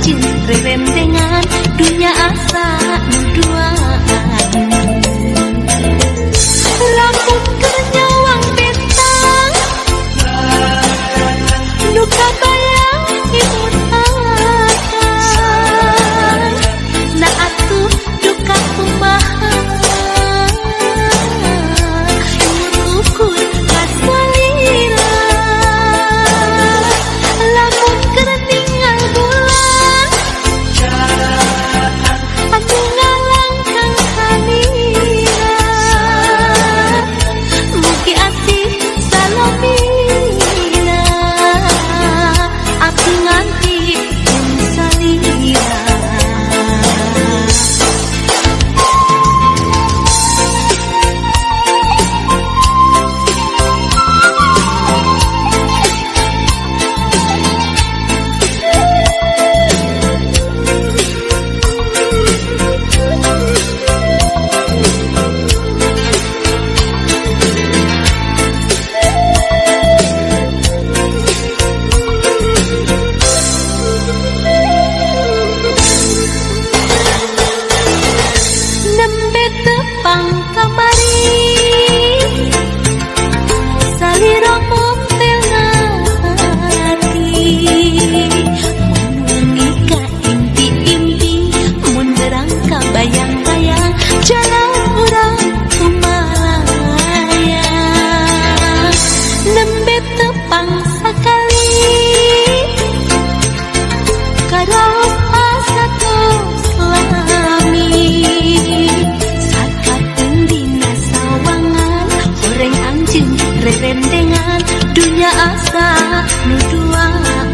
anjeun rerendengan dunya asa nu duaan. Lamun keur nyawang betang nu kabayang imut akan na atuh duka kumaha imut ukur kasalira. Lamun keur tinggal bulan anu ngalangkang salira mugi asih salamina abdi nganti jeung salira. Nembe tepang kamari salira montel ngati mun ka impi-impi mun derang ka bayang-bayang jalan urang kumalaya. Nembe tepang sakali karaos asa tos lami sakapeung dina sawangan horeng anjeun rerendengan dunya asa nu duaan.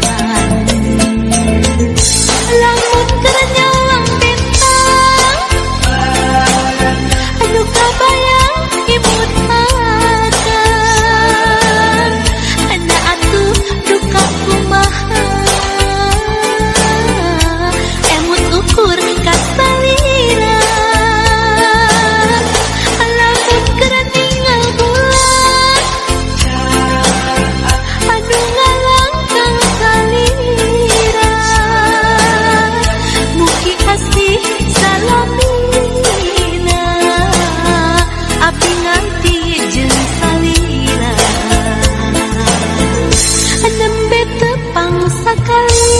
Lamun keur nyawang betang anu kabayang imut akan na atuh duka kumaha emut ukur kasalira. Lamun keur tinggal bulan anu ngalangkang salira mugi asih salamina abdi nganti jeung salira. Nembe tepang sakali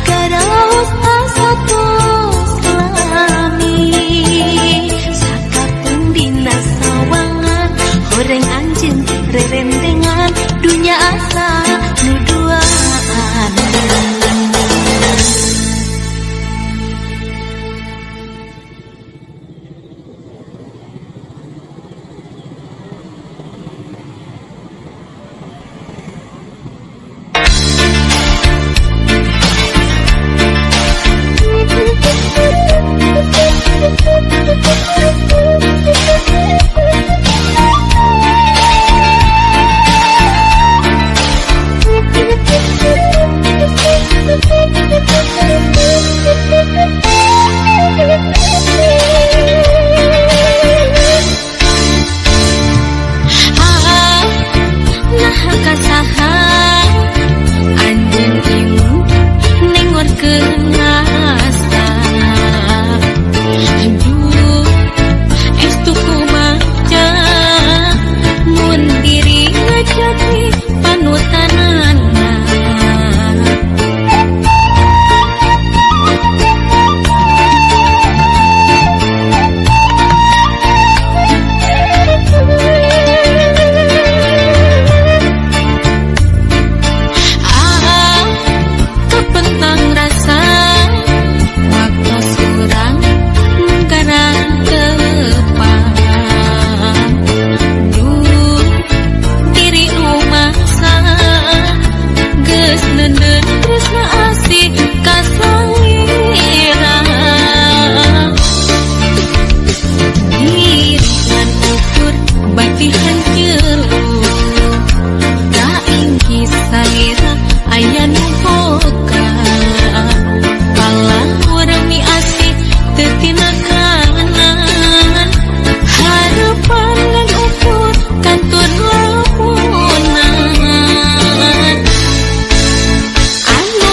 karaos asa tos lami sakapeung dina sawangan horeng anjeun rerendengan dunya asa nu duaan. Nah kasaha anjeun imut nengorkeun asa aduh estu kumaha mun diri ngajati panutanana. Kepentang rasa waktu surang garang kepang duh diri umasa geus neundeun tresna asih ka salira. Diri ngan ukur batihan jeuh kainggi salira aya nu boga palah urang mi asih teu tina kanan hareupan ngan ukur kantur lamunan anu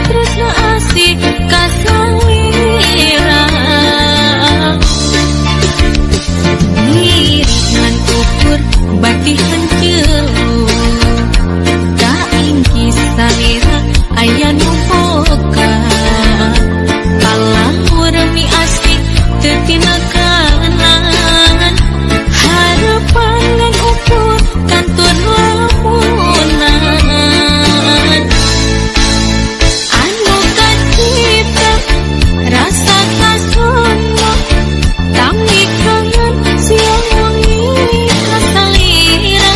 tresna asih kasalira mirip ngan ukur batihan jelu kaing salira aya nu boga palahur mi asih teu tina kanan harapan ngan ukur kantor lamunan anu kacipta rasa kasono tami kangen siang wengi kasalira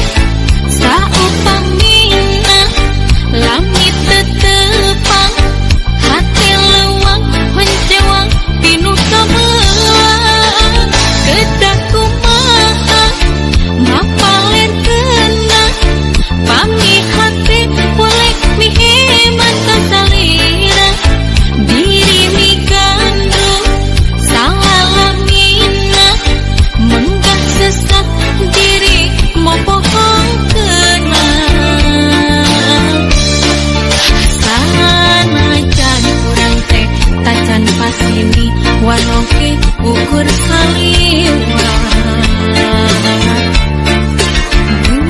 saupamina langit tetepang hati leuwang mencewang tinu kamelang kedah kumaha mapalen kena pami hati boleh mihiman kasalira diri mi gandung salalamina menggah sesak diri mau bohong kenang sanajan kurang teh tacan pasini wanoke ukur saliwa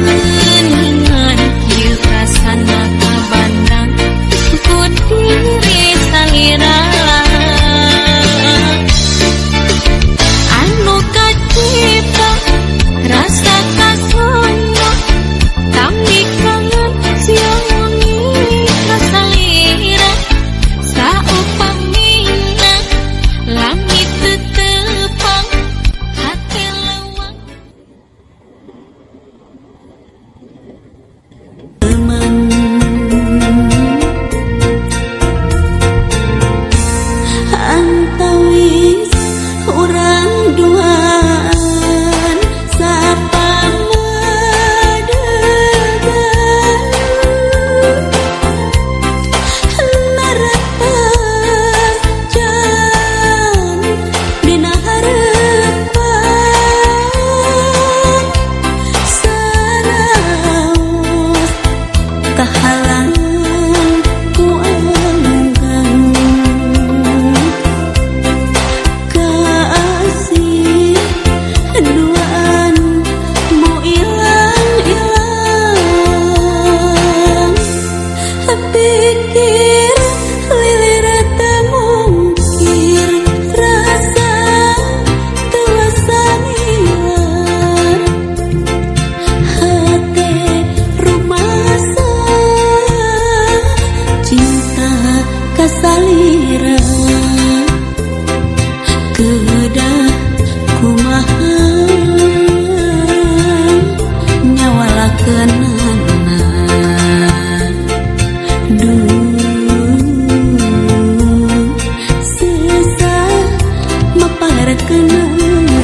geningan kieu rasana kabandang ku diri salira anu kacipta rasa kasono tami kangen siang wengi kasalira saupamina langit tetepang hati leuwang antawis urang duaan sapamadegan narepas jan dina harepan saraos kahalang ku anggang kasih duaan mau ilang-ilang pikir lilir temungkir rasa tuasa nilar hati rumasa cinta kasalira kedah kumaha nyawalakeunana susah maparekeunana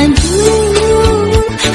Aduh,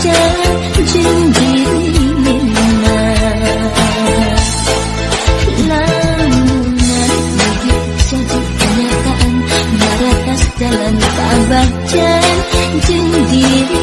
jeung dirina lamunan lagi jadi kenyataan maratas dalam kabacan jeung diri